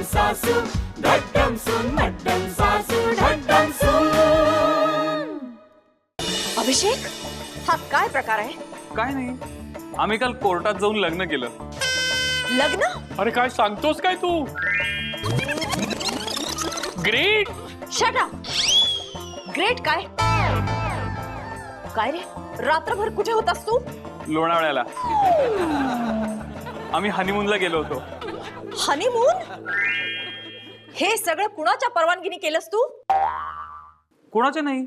सासू धड्डम सून मड्डम सासू धड्डम सून। अभिषेक, हा काय प्रकार आहे? काय नाही, आम्ही काल कोर्टात जाऊन लग्न केलं. लग्न? अरे काय सांगतोस काय तू? ग्रेट. Shut up. ग्रेट काय? काय रे, रात्रभर कुठे होतास तू? लोणावळ्याला आम्ही हनीमूनला गेलो होतो. हनीमून? हे सगळं कुणाच्या परवानगीने केलंस तू? कोणाच्या नाही,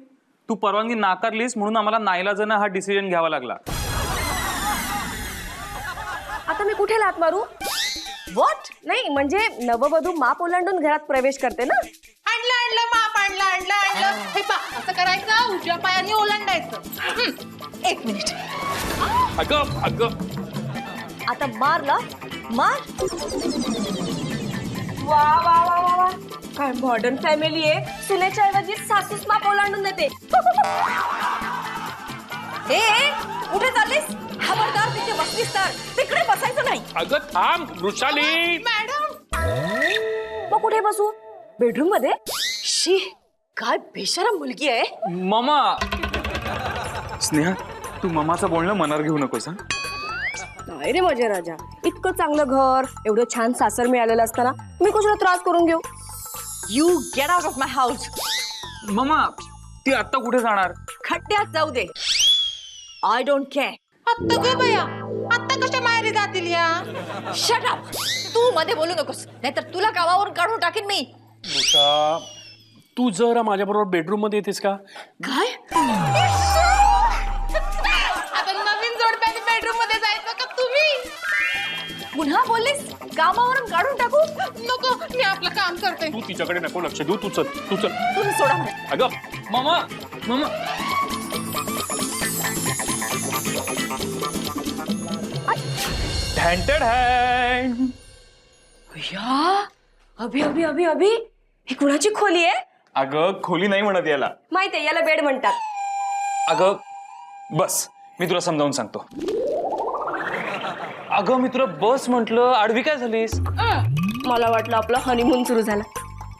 तू परवानगी नाकारलीस म्हणून आम्हाला नाईलाजानं हा डिसिजन घ्यावा लागला. आता मी कुठे लात मारू? व्हॉट? नाही म्हणजे नववधू माप ओलांडून घरात प्रवेश करते ना. आणलं माप आणलं. हे पा, असं करायचं, उजव्या पायाने ओलांडायचं. एक मिनिट. अगं अगं आता मारला, मार. वा वा वा वा वा, काय मॉडर्न फॅमिली आहे. सुनेच्या ऐवजी सासूस माप ओलांडून देते. ए, कुठे चाललीस? खबरदार, तिथे बसलीस तर तिकडे बसायचं नाही. अगं थांब वृषाली. मॅडम, मग कुठे बसू? बेडरूम मध्ये? शी, काय बेशरम मुलगी आहे. मामा. स्नेहा, तू मामाचं बोलणं मनावर घेऊ नकोस. हा, नाही रे माझे राजा, इतकं चांगलं घर, एवढं छान सासर मिळालेलं असताना मी कशाला त्रास करून घेऊ? You get out of my house. मामा ती आता कुठे जाणार? खड्ड्यात जाऊ दे. I don't care. आत्ता ग बया, आत्ता कशा माहेरी जातील या? Shut up. तू मध्ये बोलू नकोस, नाहीतर तुला गावावरून काढून टाकीन मी. उषा, तू जरा माझ्याबरोबर बेडरूम मध्ये येतेस का? काय? आता नवीन जोडप्याने बेडरूम मध्ये जायचं का तुम्ही? पुन्हा बोललीस? कामावरून काढून टाकू? नको, मी आपलं काम करते. तू तिच्याकडे नको लक्ष देऊ. तू चल. तुम्ही सोडा मला. अगं मामा मामा. या अभि अभि अभि अभि, ही कुणाची खोली आहे? अगं खोली नाही म्हणत याला. माहिती आहे, याला बेड म्हणतात. अगं बस, मी तुला समजावून सांगतो. अगं मी तुला बस म्हटलं, आडवी काय झालीस? मला वाटलं आपला हनीमून सुरू झाला.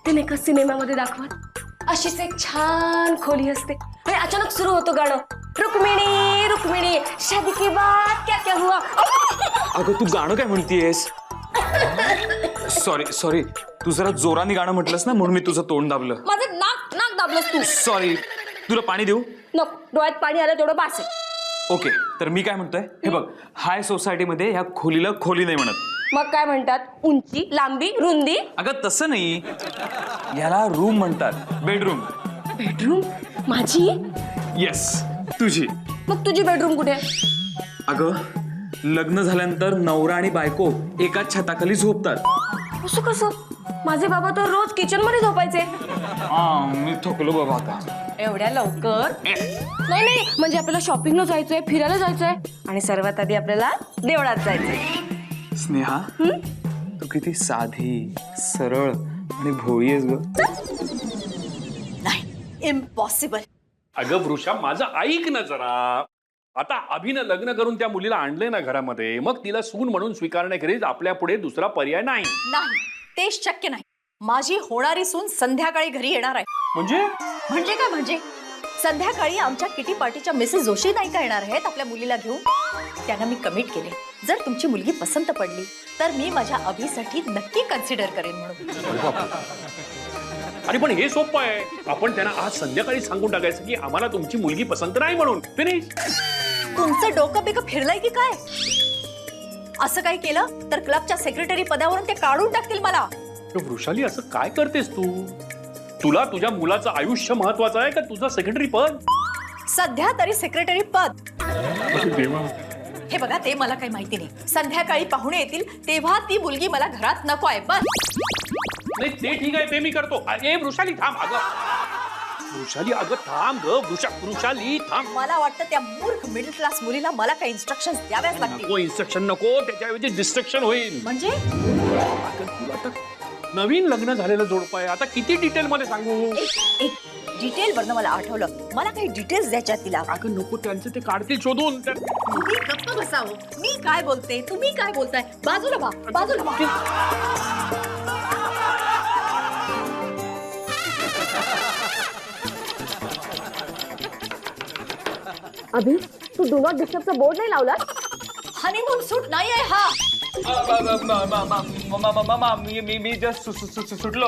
ते नाही का सिनेमामध्ये दाखवत, अशीच एक छान खोली असते आणि अचानक सुरू होतो गाणं, रुक्मिणी रुक्मिणी शादी के बाद क्या क्या हुआ. अगं तू गाणं काय म्हणतीयस? सॉरी तू जरा जोराने गाणं म्हटलंस ना, म्हणून मी तुझं तोंड दाबलं. माझं नाक नाक दाबलंस तू. सॉरी. तुला पाणी देऊ? नको, डोळ्यात पाणी आलं तेवढं बास आहे. ओके, तर मी काय म्हणतोय हे बघ, हाय सोसायटीमध्ये ह्या खोलीला खोली नाही म्हणत. मग काय म्हणतात? उंची, लांबी, रुंदी? अगं तसं नाही, याला रूम म्हणतात, बेडरूम. बेडरूम माझी? येस, तुझी. मग तुझी बेडरूम कुठे? अगं लग्न झाल्यानंतर नवरा आणि बायको एकाच छताखाली झोपतात. असं कसं? माझे बाबा तर रोज किचन मध्ये झोपायचे. मी थकलो बाबा आता. एवढ्या लवकर? नाही नाही, म्हणजे आपल्याला शॉपिंगला जायचंय, फिरायला जायचंय आणि सर्वात आधी आपल्याला देवळात जायचंय. स्नेहा, तू किती साधी, सरळ आणि भोळी आहेस ग. नाही, इम्पॉसिबल. अगं वृषा, माझं ऐक ना जरा. आता अभिनं लग्न करून त्या मुलीला आणलंय ना घरामध्ये, मग तिला सून म्हणून स्वीकारण्याखेरीज आपल्या पुढे दुसरा पर्याय नाही. नाही, ते शक्य नाही. माझी होणारी सून संध्याकाळी घरी येणार आहे. म्हणजे काय? म्हणजे संध्याकाळी आमच्या किटी पार्टीच्या मिसेस जोशी नाही का येणार आहेत आपल्या मुलीला घेऊन. त्यांना मी कमिट केले, जर तुमची मुलगी पसंत पडली तर मी माझ्या अभिसाठी नक्की कन्सिडर करेन म्हणून. आणि पण हे सोपं आहे, आपण त्यांना आज संध्याकाळी सांगून टाकायचं की आम्हाला तुमची मुलगी पसंत नाही म्हणून. फिनिश. तुमचं डोकं बिकं फिरलंय की काय? असं काही केलं तर क्लबच्या सेक्रेटरी पदावरून ते काढून टाकतील मला. वृषाली, असं काय करतेस तू? तुला तुझ्या मुलाचं आयुष्य महत्वाचं आहे का तुझं सेक्रेटरी पद? सध्या तरी सेक्रेटरी पद. देवा. हे बघा, ते मला काही माहिती नाही. संध्याकाळी पाहुणे येतील तेव्हा ती मुलगी मला घरात नको आहे. बस. नाही ते ठीक आहे, ते मी करतो. ए वृषाली थांब. वृषाली अगं थांब ग. वृषाली थांब. मला वाटतं त्या मूर्ख मिडल क्लास मुलीला मला काही इन्स्ट्रक्शन द्याव्याच लागतील. नको इन्स्ट्रक्शन नको, त्याच्याऐवजी डिस्ट्रक्शन होईल. म्हणजे तुला आता नवीन लग्न झालेलं जोडपं आहे, आता किती डिटेल मध्ये सांगू? एक डिटेल वरनं मला आठवलं, मला काही डिटेल्स द्यायच्या तिला. अगं नको, त्यांचं ते काढतील शोधून. तुम्ही गप्प बसावं. मी काय बोलते, तुम्ही काय बोलताय? बाजूला व्हा, बाजूला व्हा. अभि तू डू नॉट डिस्टर्बचा बोर्ड नाही लावला? हनीमून सूट नाही आहे हा. मी जस्ट सुटलो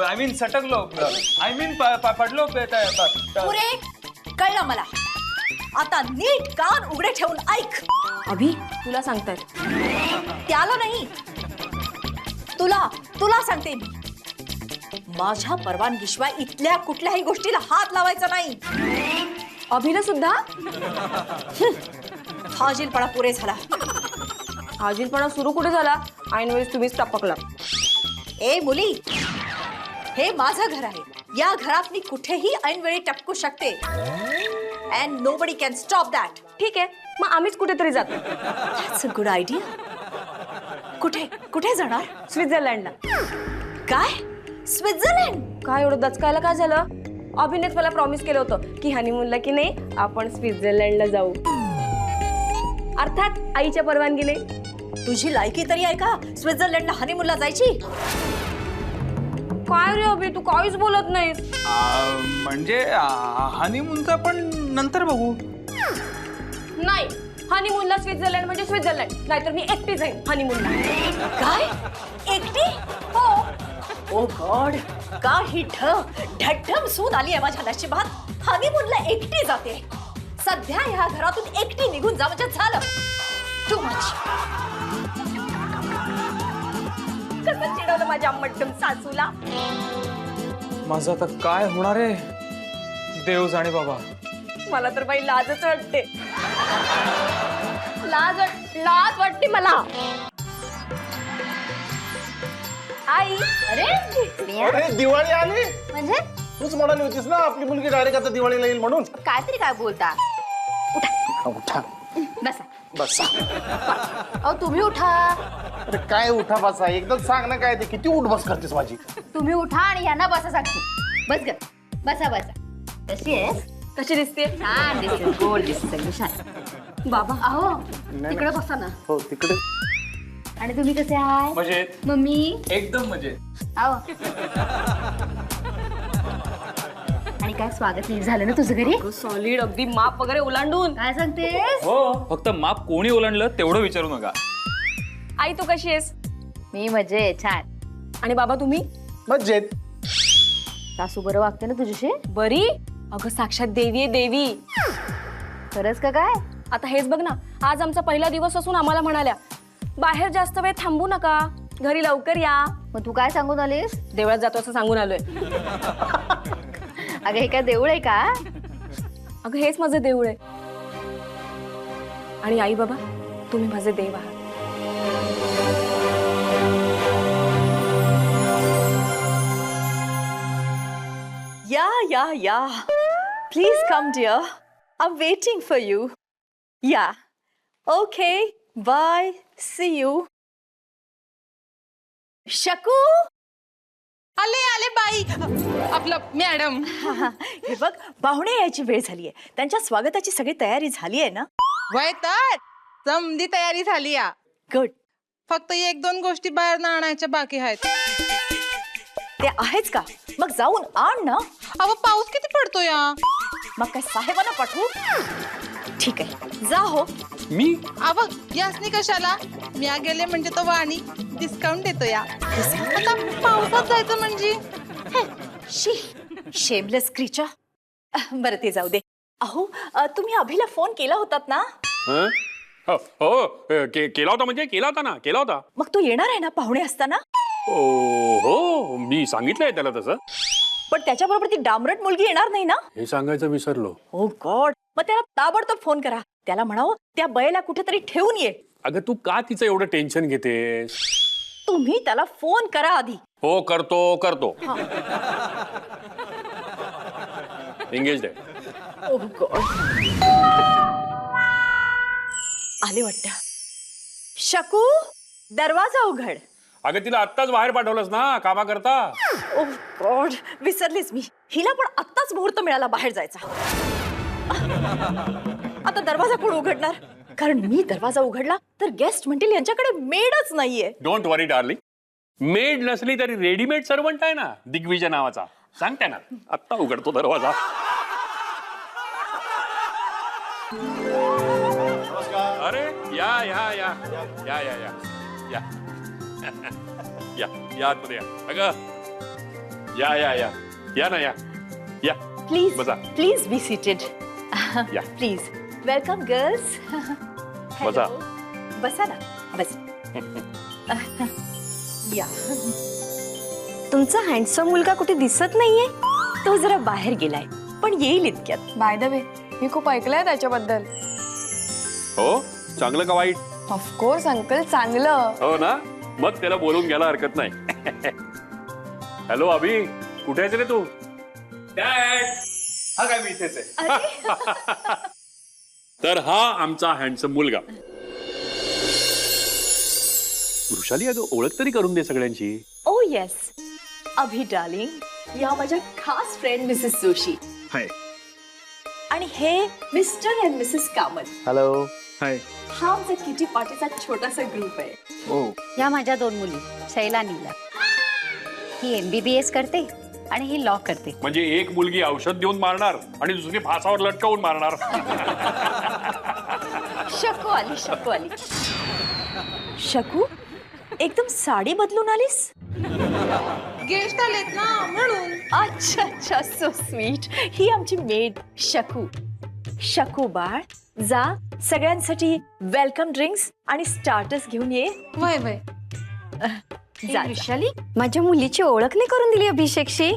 आय मीन सटकलो आय मीन पडलो पुरे कळलं मला. आता नीट कान उघडे ठेवून ऐक. अभि तुला सांगताय. त्याला नाही, तुला सांगते मी. माझ्या परवानगीशिवाय इथल्या कुठल्याही गोष्टीला हात लावायचा नाही. अभिला सुद्धा? फाजीलपणा पुरे झाला. हाजीलपणा सुरू कुठे झाला? ऐनवेळेस तुम्हीच टपकला. ए मुली, हे माझं घर आहे. या घरात मी कुठेही ऐनवेळी टपकू शकते. And nobody can stop that. ठीक आहे, मग आम्हीच कुठेतरी जातो. That's a good idea. कुठे जाणार? स्वित्झर्लंडला. काय? स्वित्झर्लंड? काय एवढं दचकायला काय झालं? अभिनेच मला प्रॉमिस केलं होतं की हनीमूनला की नाही आपण स्वित्झर्लंडला जाऊ, अर्थात आईच्या परवानगीने. तुझी लायकी तरी आहे का स्वित्झर्लंडला हनीमूनला जायची? काय रे अभि, तू काहीच बोलत नाहीस. म्हणजे हनीमूनचा पण नंतर बघू. नाही, हनीमूनला स्वित्झर्लंड म्हणजे स्वित्झर्लंड, नाहीतर मी एकटी जाईन हनीमूनला. काय? एकटी? हो. ओ गॉड, का ही ढड्ढम सून आली आहे माझ्या नशिबात. हनीमूनला एकटी जाते. सध्या ह्या घरातून एकटी निघून जा म्हणजे झालं. Too much. कसं चिडवलं माझ्या मड्डम सासूला. माझं आता काय होणार आहे देव जाणे बाबा. मला तर बाई लाजच वाटते. लाज वाटते मला. आई, अरे दिवाळी आली म्हणजे तूच म्हणाली होतीस ना आपली मुलगी डायरेक्ट आता दिवाळीला येईल म्हणून. काहीतरी काय बोलता. उठा बसा. बसा. अहो तुम्ही उठा. अरे काय उठा बसा, एकदम सांग ना काय ते किती उठ बस करतेस माझी. तुम्ही उठा आणि यांना बसा सांगते. बस ग, बसा बसा. कशी आहेस? कशी दिसते? छान दिसते, गोड दिसते, छान. बाबा, अहो तिकडे बसा ना. हो तिकडे. आणि तुम्ही कसे आहे मजेत, मम्मी? एकदम मजेत. अहो आणि काय स्वागत नाही झालं ना तुझं घरी? सॉलिड, अगदी माप वगैरे ओलांडून. काय सांगतेस? हो, फक्त माप कोणी ओलांडलं तेवढं विचारू नका. आई तू कशी आहेस? मी मजेत, छान. आणि बाबा तुम्ही? मजेत. सासू बरं वागते ना तुझ्याशी? बरी? अगं साक्षात देवी आहे देवी. खरंच का काय? आता हेच बघ ना, आज आमचा पहिला दिवस असून आम्हाला म्हणाल्या बाहेर जास्त वेळ थांबू नका, घरी लवकर या. मग तू काय सांगून आलीस? देवळात जातो असं सांगून आलोय. अगं हे काय देऊळ आहे का? अगं हेच माझं देऊळ आहे. आणि आई बाबा तुम्ही माझे देव आहात. या. Please come, dear. I'm waiting for you. Yeah. Okay. Bye. See you. शकू. आले बाई. आपलं मॅडम. हे बघ, पाहुणे यायची वेळ झाली आहे. त्यांच्या स्वागताची सगळी तयारी झाली आहे ना? वय तर समधी तयारी झाली या. गुड. फक्त एक दोन गोष्टी बाहेर न आणायच्या बाकी आहेत. ते आहेच का? मग जाऊन आण ना. अहो पाऊस किती पडतो या. मग काय साहेबांना पाठवू? ठीक आहे, जा हो. मी अहो यासनी कशाला, मी गेले म्हणजे तो वाणी डिस्काउंट देतो या. आता पावसात जायचं म्हणजे शी, शेमलेस क्रीचर. बरं ते जाऊ दे. अहो, तुम्ही अभिला फोन केला होतात ना? हं? हो केला होता, म्हणजे केला होता. मग तो येणार आहे ना पाहुणे असताना? हो मी सांगितलंय त्याला तसं. पण त्याच्याबरोबर ती डांबरट मुलगी येणार नाही ना? हे सांगायचं विसरलो. ओ गॉड. मग त्याला ताबडतोब फोन करा. त्याला म्हणावं त्या बयेला कुठेतरी ठेवून ये. अगं तू का तिचं एवढं टेन्शन घेतेस? तुम्ही त्याला फोन करा आधी. हो करतो. एंगेज आहे. ओ गॉड. आले वाटतं. शकू, दरवाजा उघड. अगं तिला आत्ताच बाहेर पाठवलंस ना कामा करता. ओ गॉड, विसरलीच मी. हिला पण आत्ताच मुहूर्त मिळाला बाहेर जायचा. आता दरवाजा कोण उघडणार? कारण मी दरवाजा उघडला तर गेस्ट म्हणतील यांच्याकडे मेडच नाहीये. डोंट वरी डार्लिंग, मेड नसली तरी रेडीमेड सर्वंट आहे ना दिग्विजय नावाचा. सांग त्यांना आत्ता उघडतो दरवाजा. या या या या या या या या आतमध्ये या अगं या या या या ना या या प्लीज बसा. प्लीज बी सीटेड या. प्लीज वेलकम गर्ल्स बसा. बसा ना बस या तुमचा हँडसम मुलगा कुठे दिसत नाहीये. तो जरा बाहेर गेलाय पण येईल इतक्यात. बाय द वे मी खूप ऐकलंय त्याच्याबद्दल. हो चांगलं का वाईट? ऑफकोर्स अंकल चांगलं. हो ना मग त्याला बोलून घ्यायला हरकत नाही. हॅलो अभि कुठे आहेस रे तू? डॅड हा काय मी इथेच आहे. तर हा आमचा हँडसम मुलगा. वृषाली अगं ओळख तरी करून दे सगळ्यांची. ओ येस अभि डार्लिंग या माझ्या खास फ्रेंड मिसेस जोशी हाय. आणि हे mister and missus Kamat. Hello. Hi. हा आमचा किटी पार्टीचा छोटासा ग्रुप आहे. ओ या माझ्या 2 मुली शैला नीला. ही MBBS करते आणि ही लॉ करते. म्हणजे एक मुलगी औषध देऊन मारणार आणि दुसरी फासावर लटकवून मारणार. शकू आली शकू आली. शकू एकदम साडी बदलून आलीस. गेस्ट आलेत ना म्हणून. अच्छा अच्छा सो स्वीट. ही आमची मेड शकू. शकू बाळ जा सगळ्यांसाठी वेलकम ड्रिंक्स आणि स्टार्टर्स घेऊन ये. वय वय जा वृषाली माझ्या मुलीची ओळख नाही करून दिली अभिषेकशी.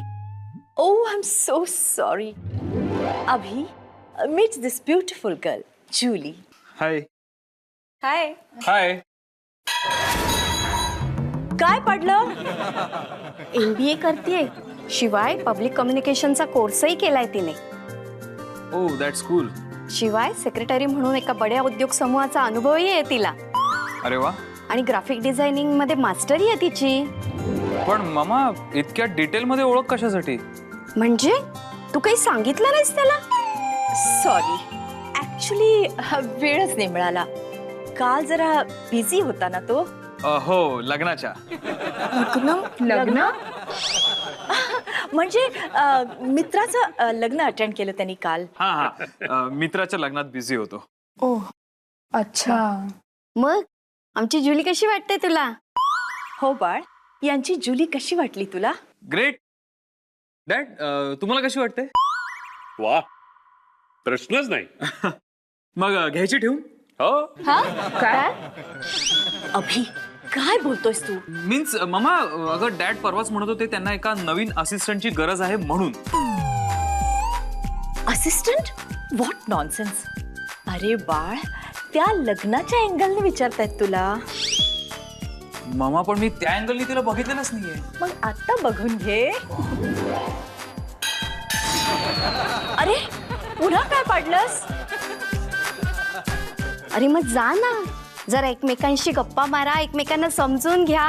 Oh I am so sorry. Abhi meet this beautiful girl Julie. Hi. Hi. Hi. काय पडलं? MBA करतेय शिवाय पब्लिक कम्युनिकेशनचा कोर्सही केलाय तिने. ओ दॅट्स कूल. शिवाय सेक्रेटरी म्हणून एका बड्या उद्योग समूहाचा अनुभवही आहे तिला. अरे वा. आणि ग्राफिक डिझायनिंग मध्ये मास्टरी आहे तिची. पण मामा इतक्या डिटेल मध्ये ओळख कशासाठी? म्हणजे तू काही सांगितलं नाहीस त्याला? सॉरी ऍक्च्युली वेळच नाही मिळाला. काल जरा बिझी होता ना तो. हो लग्नाच्या. लग्न म्हणजे मित्राचं लग्न अटेंड केलं त्यांनी काल. हा हा मित्राच्या लग्नात बिझी होतो. ओ अच्छा. मग आमची जुली कशी वाटते तुला? हो बाळ यांची जुली कशी वाटली तुला? ग्रेट. डॅड तुम्हाला कशी वाटते? वा प्रश्नच नाही. मग घ्यायची ठेवून? हो काय? अभि काय बोलतोयस तू? मीन्स मामा अगं डॅड परवाच म्हणत होते त्यांना एका नवीन असिस्टंटची गरज आहे म्हणून. असिस्टंट? What nonsense. अरे बाळ त्या लग्नाच्या अँगलने विचारतायत तुला. मामा पण मी त्या अँगलनी तिला बघितलेलंच नाहीये. मग आता बघून घे. अरे पुन्हा काय पाडलंस? अरे मग जा ना जरा एकमेकांशी गप्पा मारा, एकमेकांना समजून घ्या.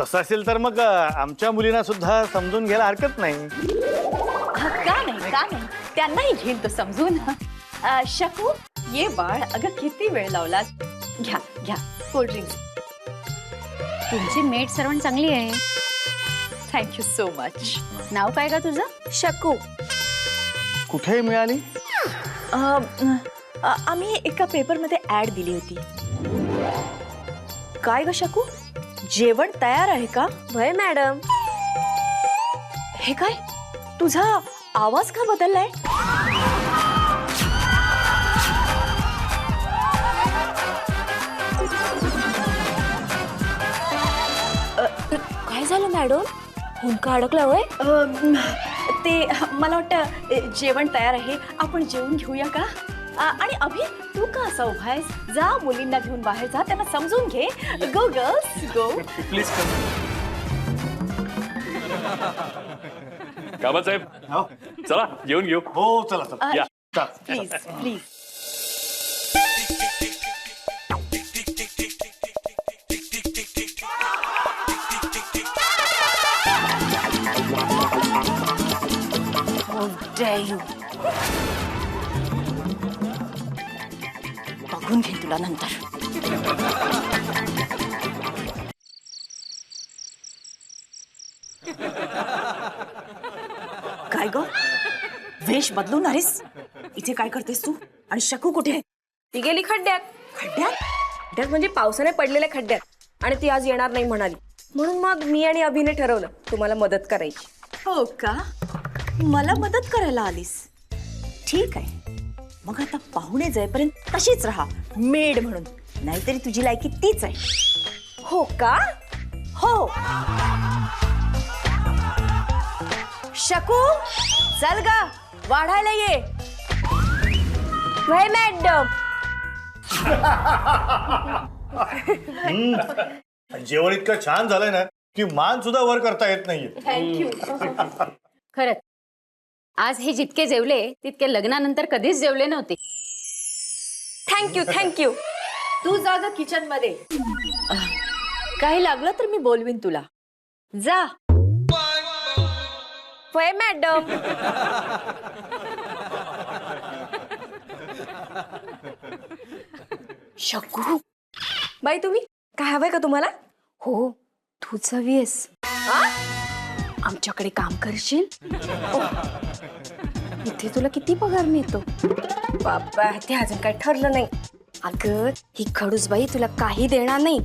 तसं असेल तर मग आमच्या मुलींना सुद्धा समजून घ्यायला हरकत नाही. का नाही त्यांनाही घेईल तो समजून. शकू ये बाळ. अगं किती वेळ लावलास. घ्या घ्या कोल्ड्रिंक्स. तुमची मेड सर्वंट चांगली आहे. Thank you so much. नाव काय का तुझं? शकू. कुठे मिळाली? आम्ही एका पेपरमध्ये ऍड दिली होती. काय ग शकू जेवण तयार आहे का? भय मॅडम. हे काय तुझा आवाज का बदललाय? काय झालं मॅडम? हुंका अडकला होय? ते मला वाटतं जेवण तयार आहे आपण जेवून घेऊया का? आणि अभि तू का असा उभा आहेस? जा मुलींना घेऊन बाहेर जा त्यांना समजून घे. गो गर्ल्स गो. Please come. कामा साहेब चला जेवून घेऊ. हो चला चला. या please please. How dare you? बघून घे तुला नंतर. काय ग वेश बदलून आलीस? इथे काय करतेस तू? आणि शकू कुठे आहे? ती गेली खड्ड्यात. खड्ड्यात? खड्ड्यात म्हणजे पावसाने पडलेल्या खड्ड्यात, आणि ती आज येणार नाही म्हणाली. म्हणून मग मी आणि अभिने ठरवलं तुम्हाला मदत करायची. हो का? मला मदत करायला आलीस? ठीक आहे, मग आता पाहुणे जाईपर्यंत तशीच राहा मेड म्हणून, नाहीतरी तुझी लायकी तीच आहे. हो का? हो. शकू, चल गा, वाढायला ये. वय मॅडम. जेवण इतकं छान झालंय ना की मान सुद्धा वर करता येत नाहीये. खरंच आज हे जितके जेवले तितके लग्नानंतर कधीच जेवले नव्हते. Thank you thank you. तू जा ग किचन मध्ये. काही लागलं तर मी बोलवीन तुला. जा. वय मॅडम. शकू, बाई तुम्ही काय हवंय का तुम्हाला? हो, तूच हवी आहेस. आमच्याकडे काम करशील? इथे तुला किती पगार मिळतो? बाबा ते अजून काही ठरलं नाही. अगं ही खडूसबाई तुला काही देणार नाही.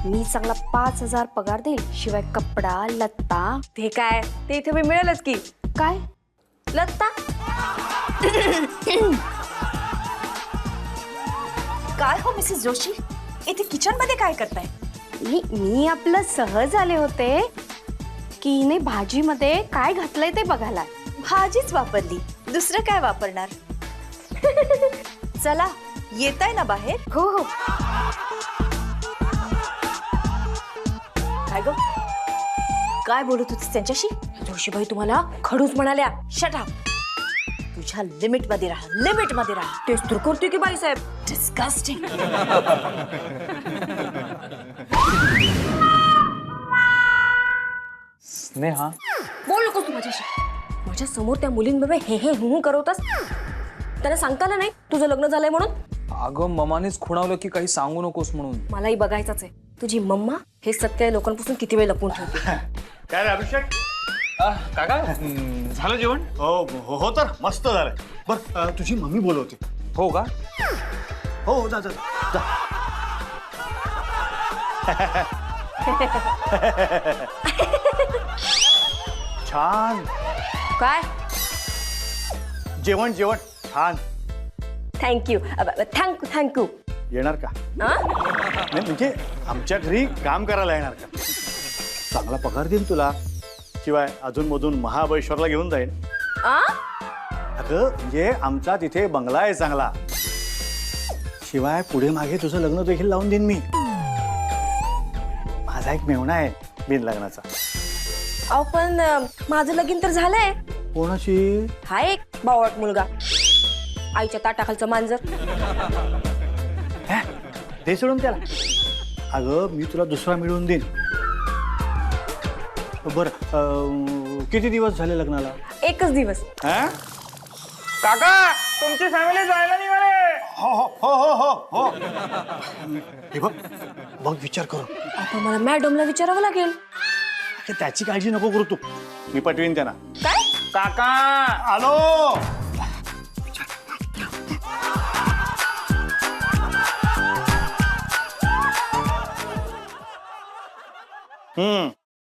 मी चांगला 5,000 पगार देईल, शिवाय कपडा लत्ता. ते काय, ते इथे मी मिळेलच की. काय? लत्ता. काय हो मिसेस जोशी, इथे किचन मध्ये काय करताय? मी आपलं सहज आले होते की हिने भाजीमध्ये काय घातलंय ते बघायला. भाजीच वापरली, दुसरं काय वापरणार? चला, येताय ना बाहेर? हो हो. काय ग, काय बोलत होतीस त्यांच्याशी? जोशीबाई तुम्हाला खडूस म्हणाल्या. Shut up. तुझ्या लिमिट मध्ये राहा, लिमिट मध्ये राहा. तेच तर करतोय की बाईसाहेब. डिस्गस्टिंग. स्नेहा, बोल नकोस तू माझ्याशी. माझ्या समोर त्या मुलींबरोबर हे हु करवतास. त्यांना सांगता आलं नाही तुझं लग्न झालंय म्हणून? अगं ममानेच खुणावलं की काही सांगू नकोस म्हणून. मलाही बघायचंच आहे तुझी मम्मा हे सत्य लोकांपासून किती वेळ लपवून ठेवते. काय रे अभिषेक? काका, झालं जेवण? हो तर मस्त झालंय. बर तुझी मम्मी बोलवते. हो का? हो जा जा जा. छान काय? जेवण जेवण छान. Thank you thank you thank you. येणार का? नाही म्हणजे आमच्या घरी काम करायला येणार का? चांगला पगार देईन तुला, शिवाय अधून मधून महाबळेश्वरला घेऊन जाईन. अगं म्हणजे आमचा तिथे बंगला आहे चांगला, शिवाय पुढे मागे तुझं लग्न देखील लावून देईन मी. माझा एक मेहुणा आहे बिन लग्नाचा. अहो पण माझं लगीन तर झालंय. कोणाशी? हा एक बावळट मुलगा, आईच्या ताटाखालचं मांजर. दे सोडून त्याला. अगं मी तुला दुसरा मिळवून देईन. बरं किती दिवस झाले लग्नाला? एकच दिवस. काका, तुमची फॅमिली जायला निघाले. हो हो हो हो हो हो. हे बघ बघ विचार करू. आता मला मॅडमला विचारावं लागेल. त्याची काळजी नको करू तू, मी पटवीन त्यांना. काय? काका, आलो.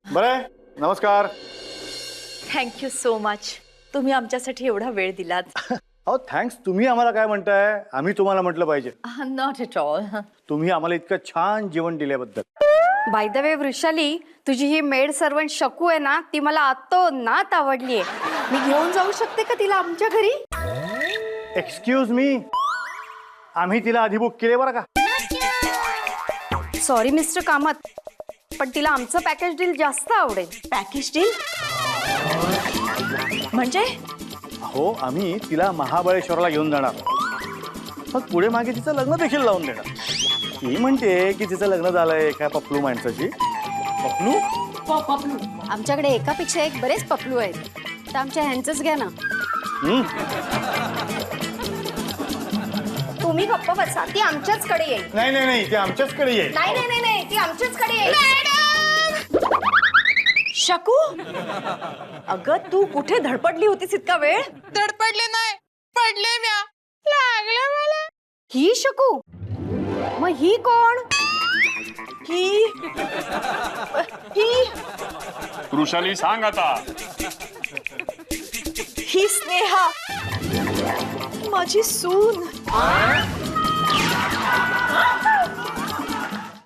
बरं, नमस्कार. Thank you so much. तुम्ही आमच्यासाठी एवढा वेळ दिलात. अहो थँक्स. तुम्ही आम्हाला काय म्हणताय? आम्ही तुम्हाला म्हटलं पाहिजे. Not at all. तुम्ही आम्हाला इतकं छान जेवण दिल्याबद्दल. बाय द वे वृषाली, तुझी ही मेड सर्वंट शकू आहे ना, ती मला अतोनात आवडलीये. मी घेऊन जाऊ शकते का तिला आमच्या घरी? एक्सक्यूज मी, आम्ही तिला आधी बुक केले बरं का. सॉरी मिस्टर कामत, पण तिला आमचं पॅकेज डील जास्त आवडेल. पॅकेज डील म्हणजे? हो, आम्ही तिला महाबळेश्वरला घेऊन जाणार, मग पुढे मागे तिचं लग्न देखील लावून देणार. ती म्हणते की तिचं लग्न झालंय एका पपलू माणसाची. पपलू? आमच्याकडे एकापेक्षा एक बरेच पपलू आहेत, तर आमच्या ह्यांचंच घ्या ना. तुम्ही गप्प बसा, ती आमच्याचकडे येईल. नाही नाही नाही, ते आमच्याचकडे येईल. नाही नाही नाही नाही, ती आमच्याचकडे येईल. शकू, अगं तू कुठे धडपडली होतीस इतका वेळ? धडपडले नाही, पडले म्या. लागलं मला. ही शकू मग ही कोण? ही वृषाली सांग आता. ही स्नेहा माझी सून.